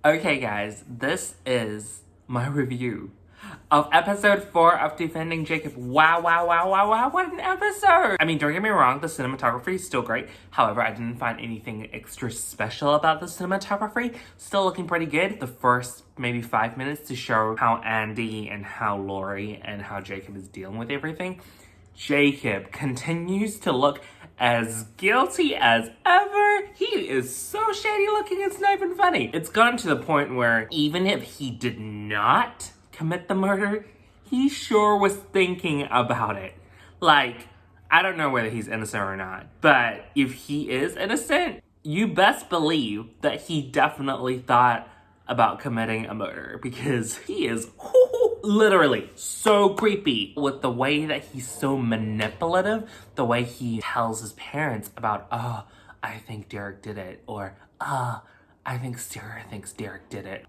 Okay guys, this is my review of episode 4 of Defending Jacob. Wow, what an episode! I mean, don't get me wrong, the cinematography is still great. However, I didn't find anything extra special about the cinematography. Still looking pretty good. The first maybe 5 minutes to show how Andy and how Laurie and how Jacob is dealing with everything. Jacob continues to look as guilty as ever. He is so shady looking, it's not even funny. It's gotten to the point where even if he did not commit the murder, he sure was thinking about it. Like, I don't know whether he's innocent or not, but if he is innocent, you best believe that he definitely thought about committing a murder, because he is literally so creepy with the way that he's so manipulative, the way he tells his parents about, oh, I think Derek did it, or, I think Sarah thinks Derek did it.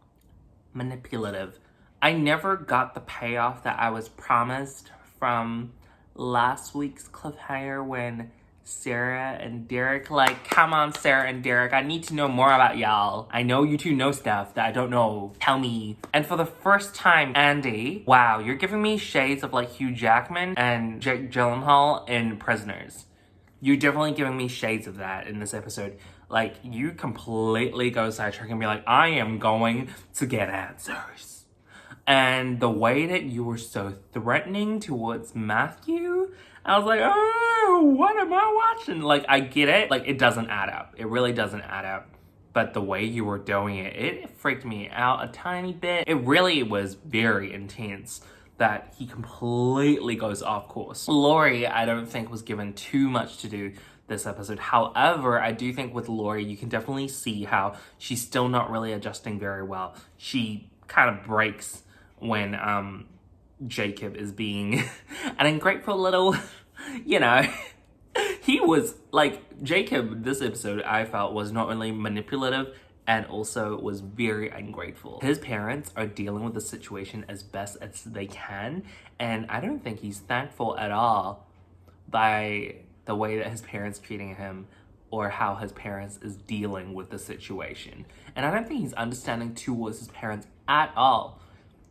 Manipulative. I never got the payoff that I was promised from last week's cliffhanger when Sarah and Derek, like, come on, Sarah and Derek, I need to know more about y'all. I know you two know stuff that I don't know. Tell me. And for the first time, Andy, wow, you're giving me shades of, like, Hugh Jackman and Jake Gyllenhaal in Prisoners. You're definitely giving me shades of that in this episode. Like, you completely go sidetrack and be like, I am going to get answers. And the way that you were so threatening towards Matthew, I was like, oh, what am I watching? Like, I get it. Like, it doesn't add up. It really doesn't add up. But the way you were doing it, it freaked me out a tiny bit. It really was very intense that he completely goes off course. Laurie, I don't think, was given too much to do this episode. However, I do think with Laurie, you can definitely see how she's still not really adjusting very well. She kind of breaks when Jacob is being an ungrateful little, you know, he was like, Jacob, this episode, I felt, was not only manipulative and also was very ungrateful. His parents are dealing with the situation as best as they can, and I don't think he's thankful at all by the way that his parents treating him or how his parents is dealing with the situation. And I don't think he's understanding towards his parents at all.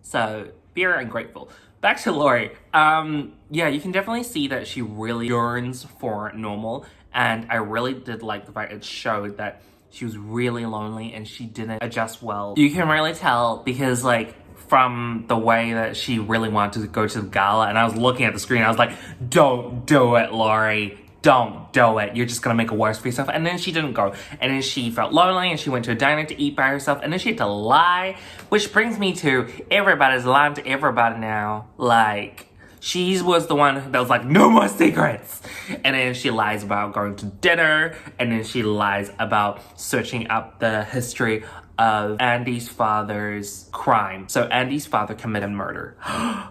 So, very ungrateful. Back to Laurie. Yeah, you can definitely see that she really yearns for normal, and I really did like the fact it showed that she was really lonely and she didn't adjust well. You can really tell because, like, from the way that she really wanted to go to the gala, and I was looking at the screen, I was like, don't do it, Laurie. Don't do it. You're just gonna make it worse for yourself. And then she didn't go. And then she felt lonely and she went to a diner to eat by herself. And then she had to lie. Which brings me to everybody's lying to everybody now. Like, she was the one that was like, no more secrets. And then she lies about going to dinner. And then she lies about searching up the history of Andy's father's crime. So Andy's father committed murder.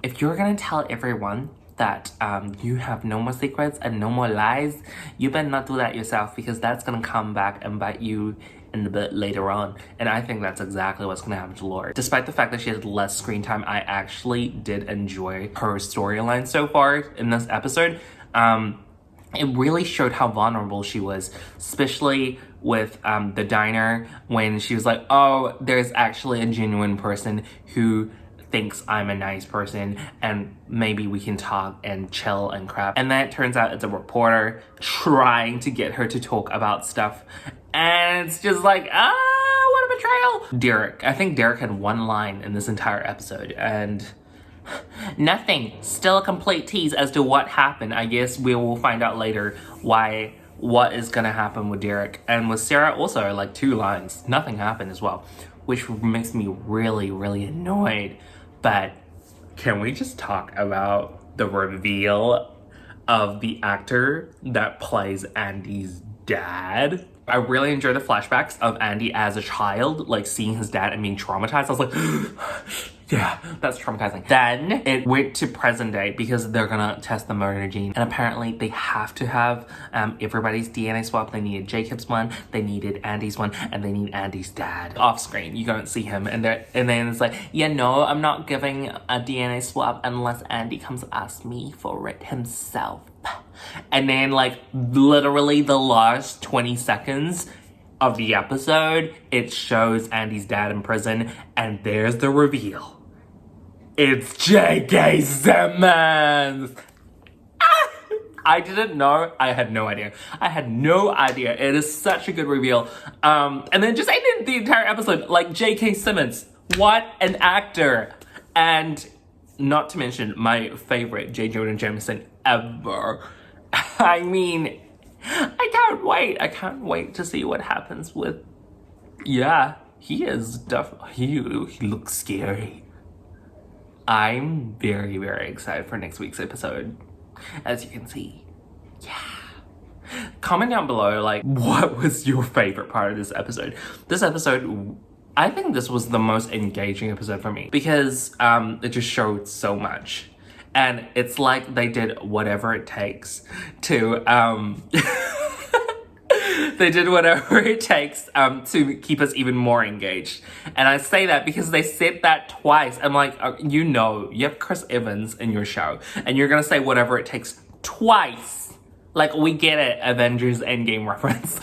If you're gonna tell everyone that you have no more secrets and no more lies, you better not do that yourself, because that's gonna come back and bite you in the butt later on. And I think that's exactly what's gonna happen to Laurie. Despite the fact that she had less screen time, I actually did enjoy her storyline so far in this episode. It really showed how vulnerable she was, especially with the diner, when she was like, oh, there's actually a genuine person who thinks I'm a nice person and maybe we can talk and chill and crap. And then it turns out it's a reporter trying to get her to talk about stuff. And it's just like, what a betrayal. Derek. I think Derek had one line in this entire episode and nothing. Still a complete tease as to what happened. I guess we will find out later what is gonna happen with Derek. And with Sarah also, like, 2 lines. Nothing happened as well, which makes me really, really annoyed. But can we just talk about the reveal of the actor that plays Andy's dad? I really enjoy the flashbacks of Andy as a child, like seeing his dad and being traumatized. I was like, yeah, that's traumatizing. Then it went to present day because they're gonna test the murder gene. And apparently they have to have everybody's DNA swap. They needed Jacob's one, they needed Andy's one, and they need Andy's dad. Off screen, you don't see him. And then it's like, yeah, no, I'm not giving a DNA swap unless Andy comes ask me for it himself. And then, like, literally the last 20 seconds, of the episode, it shows Andy's dad in prison, and there's the reveal. It's J.K. Simmons! I didn't know. I had no idea. I had no idea. It is such a good reveal. And then just ended the entire episode like J.K. Simmons. What an actor. And not to mention my favorite J. Jonah Jameson ever. I mean, I can't wait. I can't wait to see what happens with... Yeah, he is he looks scary. I'm very, very excited for next week's episode. As you can see. Yeah. Comment down below, like, what was your favorite part of this episode? This episode, I think this was the most engaging episode for me because it just showed so much. And it's like they did whatever it takes to, they did whatever it takes to keep us even more engaged. And I say that because they said that twice. I'm like, you know, you have Chris Evans in your show, and you're gonna say whatever it takes twice. Like, we get it, Avengers Endgame reference.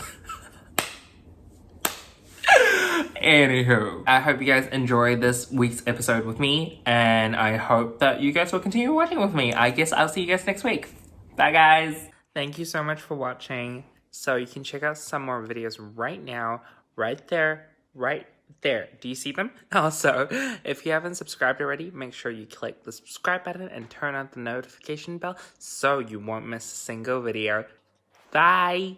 Anywho, I hope you guys enjoyed this week's episode with me, and I hope that you guys will continue watching with me. I guess I'll see you guys next week. Bye, guys. Thank you so much for watching. So you can check out some more videos right now, right there. Do you see them? Also, if you haven't subscribed already, make sure you click the subscribe button and turn on the notification bell so you won't miss a single video. Bye!